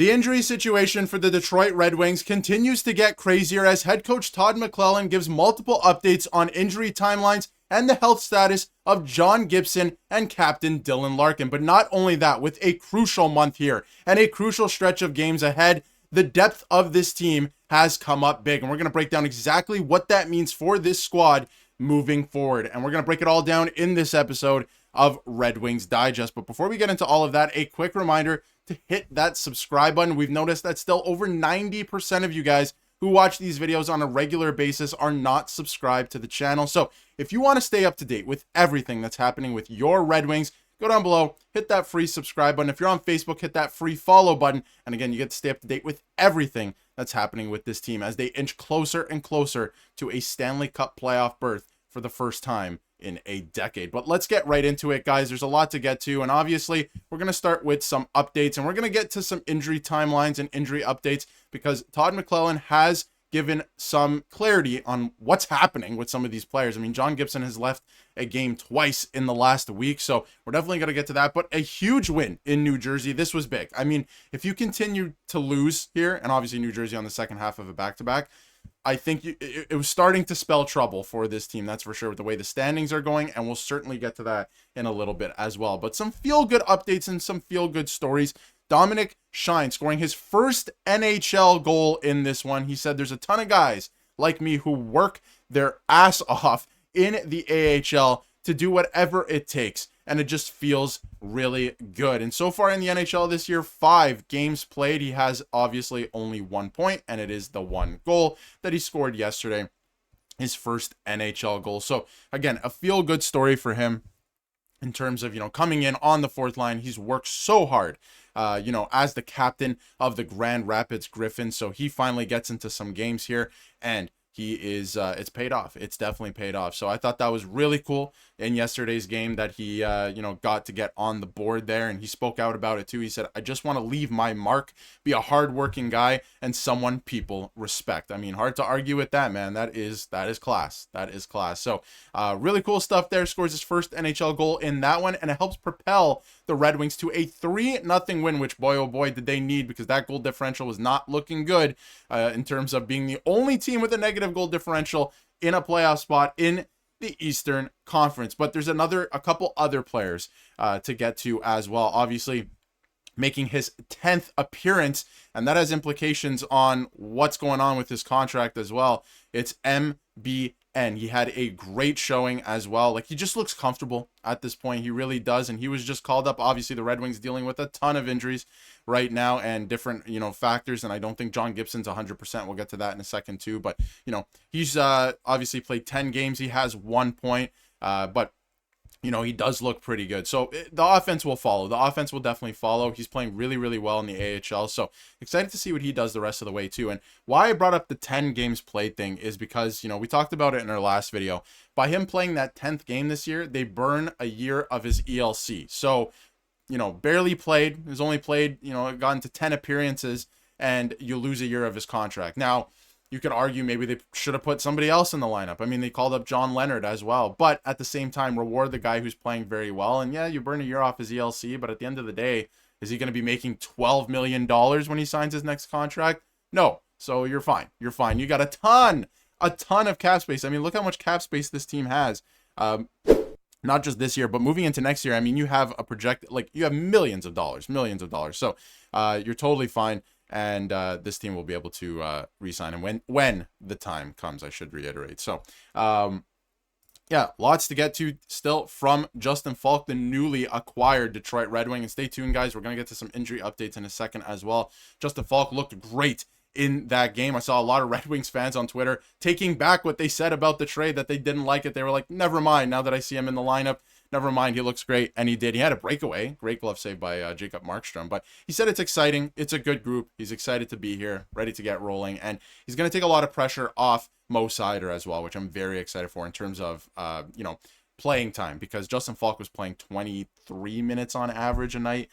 The injury situation for the Detroit Red Wings continues to get crazier as head coach Todd McLellan gives multiple updates on injury timelines and the health status of John Gibson and captain Dylan Larkin. But not only that, with a crucial month here and a crucial stretch of games ahead, the depth of this team has come up big. And we're going to break down exactly what that means for this squad moving forward. And we're going to break it all down in this episode of Red Wings Digest. But before we get into all of that, a quick reminder to hit that subscribe button. We've noticed that still over 90% of you guys who watch these videos on a regular basis are not subscribed to the channel. So if you want to stay up to date with everything that's happening with your Red Wings, go down below, hit that free subscribe button. If you're on Facebook, hit that free follow button. And again, you get to stay up to date with everything that's happening with this team as they inch closer and closer to a Stanley Cup playoff berth for the first time in a decade. But let's get right into it, guys. There's a lot to get to, and obviously we're going to start with some updates, and we're going to get to some injury timelines and injury updates because Todd McLellan has given some clarity on what's happening with some of these players. I mean, John Gibson has left a game twice in the last week, so we're definitely going to get to that. But a huge win in New Jersey. This was big. I mean, if you continue to lose here, and obviously New Jersey on the second half of a back-to-back, I think it was starting to spell trouble for this team, that's for sure, with the way the standings are going, and we'll certainly get to that in a little bit as well. But some feel-good updates and some feel-good stories. Dominik Shine scoring his first NHL goal in this one. He said there's a ton of guys like me who work their ass off in the AHL to do whatever it takes, and it just feels really good. And so far in the NHL this year, 5 games played, he has obviously only 1 point, and it is the 1 goal that he scored yesterday, his first NHL goal. So again, a feel-good story for him in terms of, coming in on the 4th line. He's worked so hard, as the captain of the Grand Rapids Griffins. So he finally gets into some games here, and he is, it's paid off. It's definitely paid off. So I thought that was really cool in yesterday's game that he, got to get on the board there, and he spoke out about it too. He said, I just want to leave my mark, be a hardworking guy, and someone people respect. I mean, hard to argue with that, man. That is class. That is class. So really cool stuff there. Scores his first NHL goal in that one, and it helps propel the Red Wings to a 3-0 win, which boy, oh boy, did they need, because that goal differential was not looking good in terms of being the only team with a negative goal differential in a playoff spot in the Eastern Conference. But there's a couple other players to get to as well. Obviously, making his 10th appearance, and that has implications on what's going on with his contract as well. It's MBN. He had a great showing as well. Like, he just looks comfortable at this point. He really does. And he was just called up. Obviously, the Red Wings dealing with a ton of injuries right now and different, factors. And I don't think John Gibson's 100%. We'll get to that in a second too. But, he's obviously played 10 games. He has 1 point. But he does look pretty good. So the offense will follow. The offense will definitely follow. He's playing really, really well in the AHL. So excited to see what he does the rest of the way too. And why I brought up the 10 games played thing is because, we talked about it in our last video. By him playing that 10th game this year, they burn a year of his ELC. So, barely played. He's only played, gotten to 10 appearances, and you lose a year of his contract. Now, you could argue maybe they should have put somebody else in the lineup. I mean, they called up John Leonard as well. But at the same time, reward the guy who's playing very well. And yeah, you burn a year off his ELC, but at the end of the day, is he going to be making $12 million when he signs his next contract? No. So you're fine. You're fine. You got a ton of cap space. I mean, look how much cap space this team has. Not just this year, but moving into next year. I mean, you have a projected, you have millions of dollars. So you're totally fine. And this team will be able to re-sign him when the time comes, I should reiterate. So, yeah, lots to get to still from Justin Faulk, the newly acquired Detroit Red Wing. And stay tuned, guys. We're going to get to some injury updates in a second as well. Justin Faulk looked great in that game. I saw a lot of Red Wings fans on Twitter taking back what they said about the trade, that they didn't like it. They were like, never mind, now that I see him in the lineup. Never mind, he looks great, and he did. He had a breakaway. Great glove save by Jacob Markstrom. But he said it's exciting. It's a good group. He's excited to be here, ready to get rolling. And he's going to take a lot of pressure off Mo Seider as well, which I'm very excited for in terms of, playing time. Because Justin Faulk was playing 23 minutes on average a night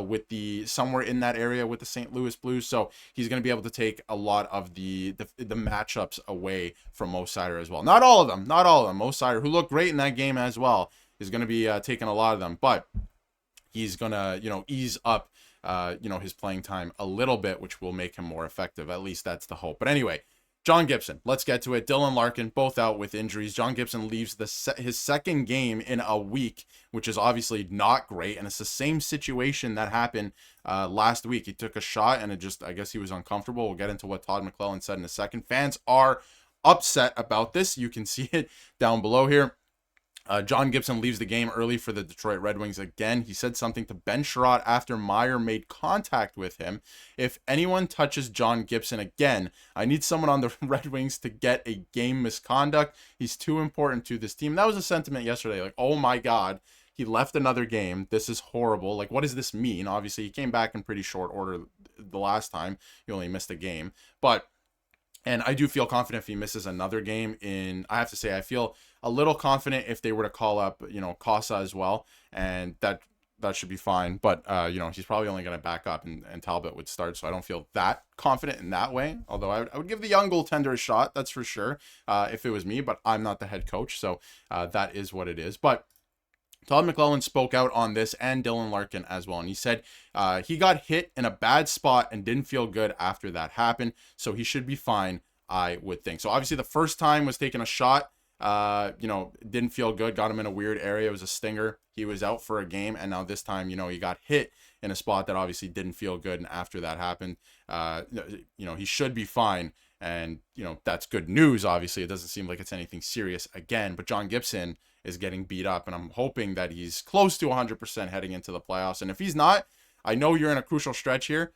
with somewhere in that area with the St. Louis Blues. So he's going to be able to take a lot of the matchups away from Mo Seider as well. Not all of them. Mo Seider, who looked great in that game as well, is going to be taking a lot of them, but he's going to, ease up his playing time a little bit, which will make him more effective. At least that's the hope. But anyway, John Gibson, let's get to it. Dylan Larkin, both out with injuries. John Gibson leaves his second game in a week, which is obviously not great. And it's the same situation that happened last week. He took a shot and I guess he was uncomfortable. We'll get into what Todd McLellan said in a second. Fans are upset about this. You can see it down below here. John Gibson leaves the game early for the Detroit Red Wings again. He said something to Ben Sherratt after Meyer made contact with him. If anyone touches John Gibson again, I need someone on the Red Wings to get a game misconduct. He's too important to this team. That was a sentiment yesterday. Like, oh my God, he left another game. This is horrible. Like, what does this mean? Obviously, he came back in pretty short order the last time. He only missed a game. And I do feel confident if he misses another game I have to say, I feel a little confident if they were to call up, Casa as well. And that should be fine. But, he's probably only going to back up and Talbot would start. So I don't feel that confident in that way. Although I would give the young goaltender a shot. That's for sure. If it was me, but I'm not the head coach. So that is what it is. But Todd McLellan spoke out on this and Dylan Larkin as well. And he said he got hit in a bad spot and didn't feel good after that happened. So he should be fine, I would think. So obviously the first time was taking a shot, didn't feel good, got him in a weird area. It was a stinger. He was out for a game. And now this time, he got hit in a spot that obviously didn't feel good. And after that happened, he should be fine. And, that's good news. Obviously, it doesn't seem like it's anything serious again. But John Gibson is getting beat up, and I'm hoping that he's close to 100% heading into the playoffs. And if he's not, I know you're in a crucial stretch here.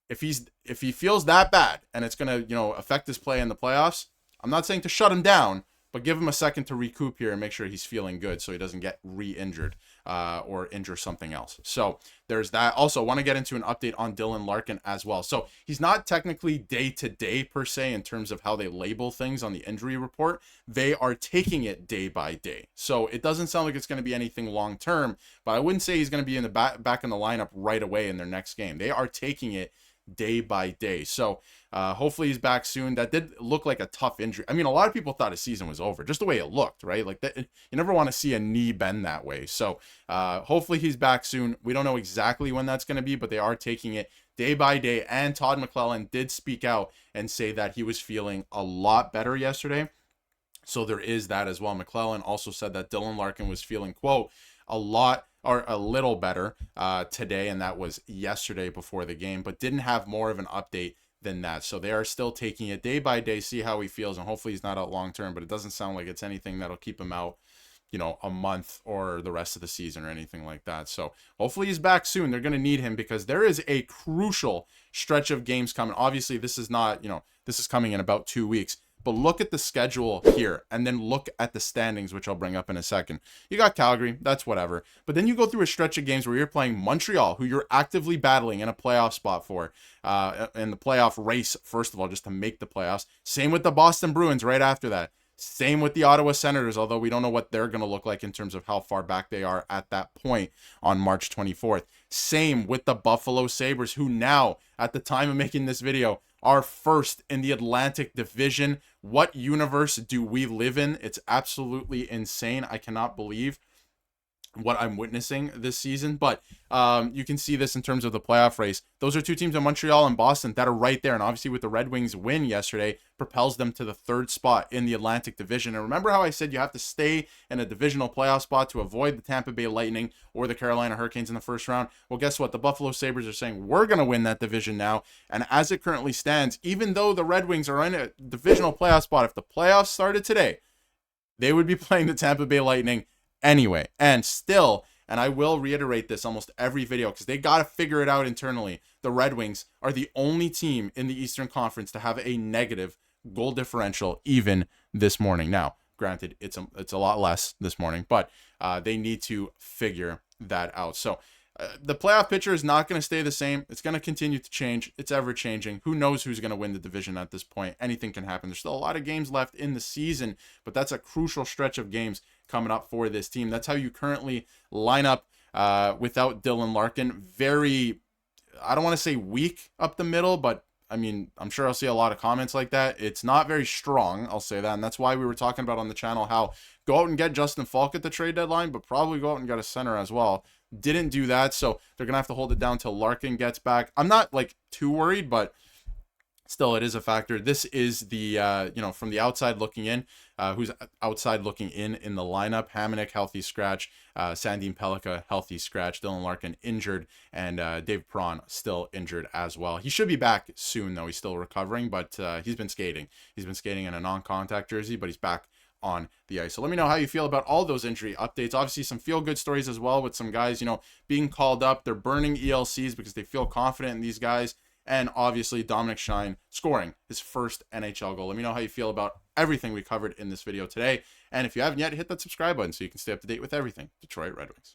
If he feels that bad and it's going to, affect his play in the playoffs, I'm not saying to shut him down, but give him a second to recoup here and make sure he's feeling good so he doesn't get re-injured or injure something else. So there's that. Also, want to get into an update on Dylan Larkin as well. So he's not technically day-to-day per se in terms of how they label things on the injury report. They are taking it day by day. So it doesn't sound like it's going to be anything long-term, but I wouldn't say he's going to be in the back in the lineup right away in their next game. They are taking it day by day. So hopefully he's back soon. That did look like a tough injury. I mean, a lot of people thought his season was over, just the way it looked, right? Like that, you never want to see a knee bend that way. So hopefully he's back soon. We don't know exactly when that's going to be, but they are taking it day by day. And Todd McLellan did speak out and say that he was feeling a lot better yesterday. So there is that as well. McLellan also said that Dylan Larkin was feeling, quote, a little better today, and that was yesterday before the game, but didn't have more of an update than that. So they are still taking it day by day, see how he feels, and hopefully he's not out long term, but it doesn't sound like it's anything that'll keep him out, a month or the rest of the season or anything like that. So hopefully he's back soon. They're going to need him because there is a crucial stretch of games coming. Obviously, this is not, this is coming in about 2 weeks. But look at the schedule here and then look at the standings, which I'll bring up in a second. You got Calgary, that's whatever. But then you go through a stretch of games where you're playing Montreal, who you're actively battling in a playoff spot for, in the playoff race, first of all, just to make the playoffs. Same with the Boston Bruins right after that. Same with the Ottawa Senators, although we don't know what they're going to look like in terms of how far back they are at that point on March 24th. Same with the Buffalo Sabres, who now, at the time of making this video, are first in the Atlantic Division. What universe do we live in? It's absolutely insane. I cannot believe what I'm witnessing this season, but you can see this in terms of the playoff race. Those are two teams in Montreal and Boston that are right there, and obviously with the Red Wings win yesterday, propels them to the third spot in the Atlantic Division. And remember how I said you have to stay in a divisional playoff spot to avoid the Tampa Bay Lightning or the Carolina Hurricanes in the first round? Well, guess what? The Buffalo Sabres are saying we're going to win that division now, and as it currently stands, even though the Red Wings are in a divisional playoff spot, if the playoffs started today, they would be playing the Tampa Bay Lightning anyway. And still, and I will reiterate this almost every video because they got to figure it out internally, the Red Wings are the only team in the Eastern Conference to have a negative goal differential even this morning. Now, granted, it's a lot less this morning, but they need to figure that out. So the playoff picture is not going to stay the same. It's going to continue to change. It's ever changing. Who knows who's going to win the division at this point? Anything can happen. There's still a lot of games left in the season, but that's a crucial stretch of games coming up for this team. That's how you currently line up without Dylan Larkin. Very, I don't want to say weak up the middle, but I mean, I'm sure I'll see a lot of comments like that. It's not very strong, I'll say that. And that's why we were talking about on the channel how go out and get Justin Faulk at the trade deadline, but probably go out and get a center as well. didn't do that, so they're gonna have to hold it down till Larkin gets back. I'm not like too worried, but still, it is a factor. This is the, from the outside looking in, who's outside looking in the lineup. Hamonic, healthy scratch. Sandine Pellikka, healthy scratch. Dylan Larkin, injured. And Dave Perron, still injured as well. He should be back soon, though. He's still recovering, but he's been skating. He's been skating in a non-contact jersey, but he's back on the ice. So let me know how you feel about all those injury updates. Obviously, some feel-good stories as well with some guys, being called up. They're burning ELCs because they feel confident in these guys. And obviously, Dominik Shine scoring his first NHL goal. Let me know how you feel about everything we covered in this video today. And if you haven't yet, hit that subscribe button so you can stay up to date with everything Detroit Red Wings.